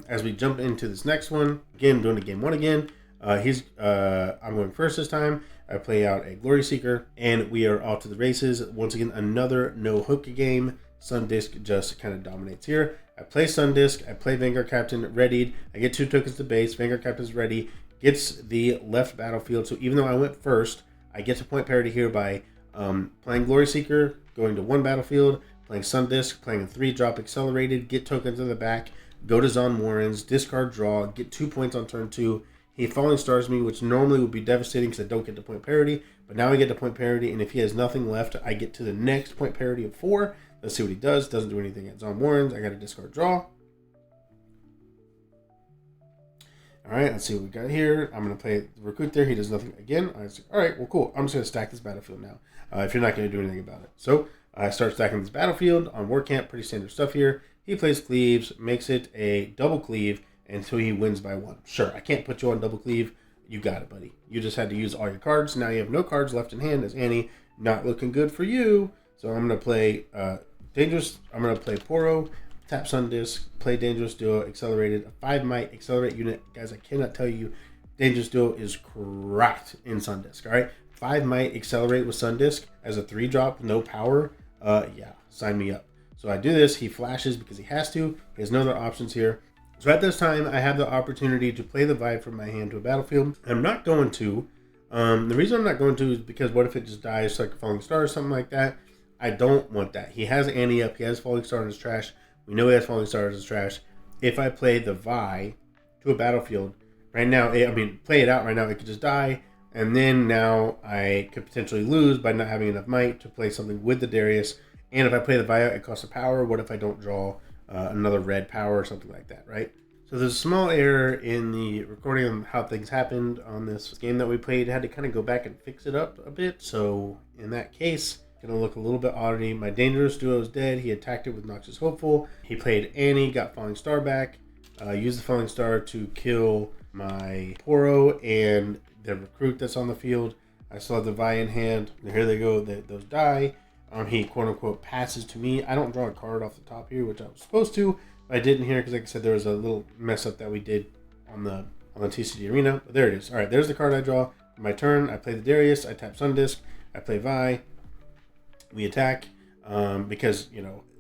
As we jump into this next one, again, doing a game 1 again. I'm going first this time. I play out a Glory Seeker, and we are off to the races. Once again, another no hook game. Sundisk just kind of dominates here. I play Sundisk, I play Vanguard Captain, readied. I get 2 tokens to base. Vanguard Captain's ready. Gets the left battlefield. So even though I went first, I get to point parity here by playing Glory Seeker, going to 1 battlefield, playing Sundisk, playing a 3-drop accelerated, get tokens in the back, go to Zon Warrens, discard draw, get 2 points on turn 2. He Falling Stars me, which normally would be devastating because I don't get to point parity. But now I get to point parity, and if he has nothing left, I get to the next point parity of 4. Let's see what he does. Doesn't do anything at zone warns. I got to discard draw. All right, let's see what we got here. I'm going to play the Recruit there. He does nothing again. I was like, all right, well, cool. I'm just going to stack this battlefield now if you're not going to do anything about it. So I start stacking this battlefield on War Camp. Pretty standard stuff here. He plays Cleaves, makes it a double cleave until he wins by 1. Sure, I can't put you on double cleave. You got it, buddy. You just had to use all your cards. Now you have no cards left in hand as Annie. Not looking good for you. So I'm going to play Dangerous. I'm going to play Poro. Tap Sundisk, play Dangerous Duo, Accelerated, a 5 might Accelerate unit. Guys, I cannot tell you, Dangerous Duo is cracked in Sundisk, all right? 5 might Accelerate with Sundisk as a 3-drop, no power. Yeah, sign me up. So I do this, he flashes because he has to. He has no other options here. So at this time, I have the opportunity to play the Vibe from my hand to a battlefield. I'm not going to. The reason I'm not going to is because what if it just dies like a Falling Star or something like that? I don't want that. He has Annie up, he has Falling Star in his trash. We know he has Falling Stars as trash. If I play the Vi to a battlefield, right now, play it out right now, it could just die. And then now I could potentially lose by not having enough might to play something with the Darius. And if I play the Vi out, it costs a power. What if I don't draw another red power or something like that, right? So there's a small error in the recording on how things happened on this game that we played. I had to kind of go back and fix it up a bit. So in that case, gonna look a little bit oddity. My Dangerous Duo is dead. He attacked it with Noxious Hopeful. He played Annie, got Falling Star back. Used the Falling Star to kill my Poro and the Recruit that's on the field. I still have the Vi in hand. Here they go. Those die. He quote unquote passes to me. I don't draw a card off the top here, which I was supposed to, but I didn't here because, like I said, there was a little mess up that we did on the TCG arena. But there it is. All right, there's the card I draw. For my turn, I play the Darius. I tap Sundisk. I play Vi. We attack because,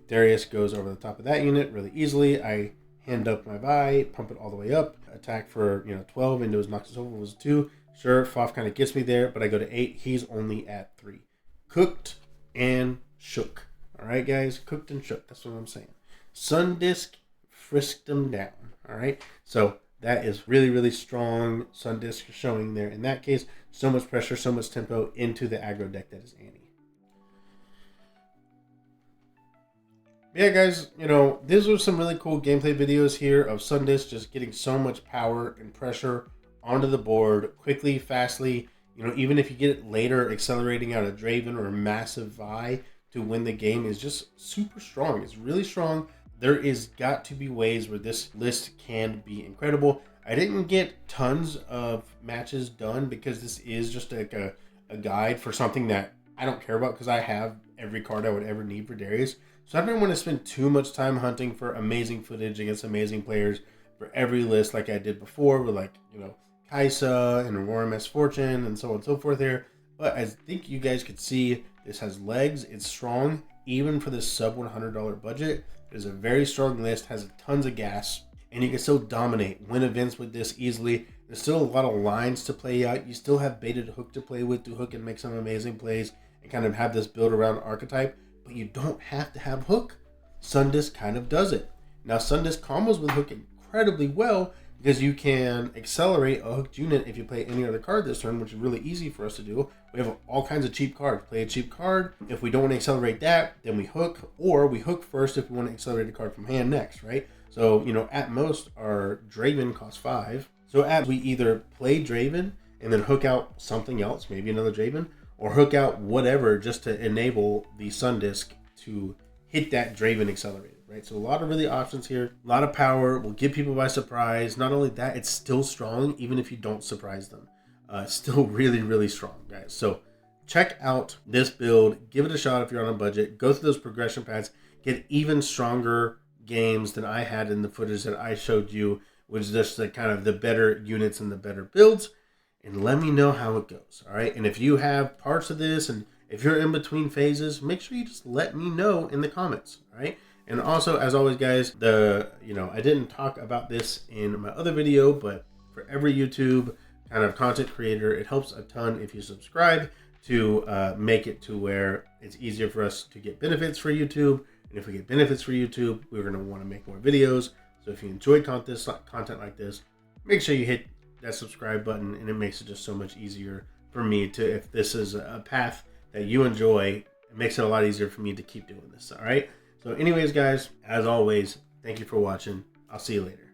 Darius goes over the top of that unit really easily. I hand up my Vi, pump it all the way up, attack for, 12 into his Noxious Hopeful was 2. Sure, Foff kind of gets me there, but I go to 8. He's only at 3. Cooked and shook. All right, guys? Cooked and shook. That's what I'm saying. Sundisk frisked him down. All right? So that is really, really strong Sundisk showing there. In that case, so much pressure, so much tempo into the aggro deck that is Annie. Yeah, guys, these are some really cool gameplay videos here of Sundisk just getting so much power and pressure onto the board quickly, fastly. Even if you get it later, accelerating out a Draven or a massive Vi to win the game is just super strong. It's really strong. There is got to be ways where this list can be incredible. I didn't get tons of matches done because this is just like a guide for something that I don't care about because I have every card I would ever need for Darius. So I don't want to spend too much time hunting for amazing footage against amazing players for every list like I did before with Kaisa and Aurora Misfortune and so on and so forth here. But I think you guys could see this has legs. It's strong. Even for this sub $100 budget, it is a very strong list, has tons of gas, and you can still dominate, win events with this easily. There's still a lot of lines to play out. You still have baited hook to play with to hook and make some amazing plays and kind of have this build around archetype. But you don't have to have hook. Sundisk kind of does it. Now Sundisk combos with hook incredibly well because you can accelerate a hooked unit if you play any other card this turn, which is really easy for us to do. We have all kinds of cheap cards. Play a cheap card. If we don't want to accelerate that, then we hook, or we hook first if we want to accelerate a card from hand next, right? So, at most, our Draven costs 5. So we either play Draven and then hook out something else, maybe another Draven, or hook out whatever just to enable the Sundisk to hit that Draven accelerated, right? So a lot of really options here, a lot of power, will get people by surprise. Not only that, it's still strong even if you don't surprise them. Still really, really strong, guys. So check out this build, give it a shot if you're on a budget, go through those progression paths, get even stronger games than I had in the footage that I showed you, which is just the kind of the better units and the better builds, and let me know how it goes, all right? And if you have parts of this and if you're in between phases, make sure you just let me know in the comments, all right? And also, as always, guys, I didn't talk about this in my other video, but for every YouTube kind of content creator, it helps a ton if you subscribe to make it to where it's easier for us to get benefits for YouTube. And if we get benefits for YouTube, we're going to want to make more videos. So if you enjoy content like this, make sure you hit that subscribe button, and it makes it just so much easier for me to, if this is a path that you enjoy, it It makes it a lot easier for me to keep doing this. All right. So anyways, guys, as always, thank you for watching. I'll see you later.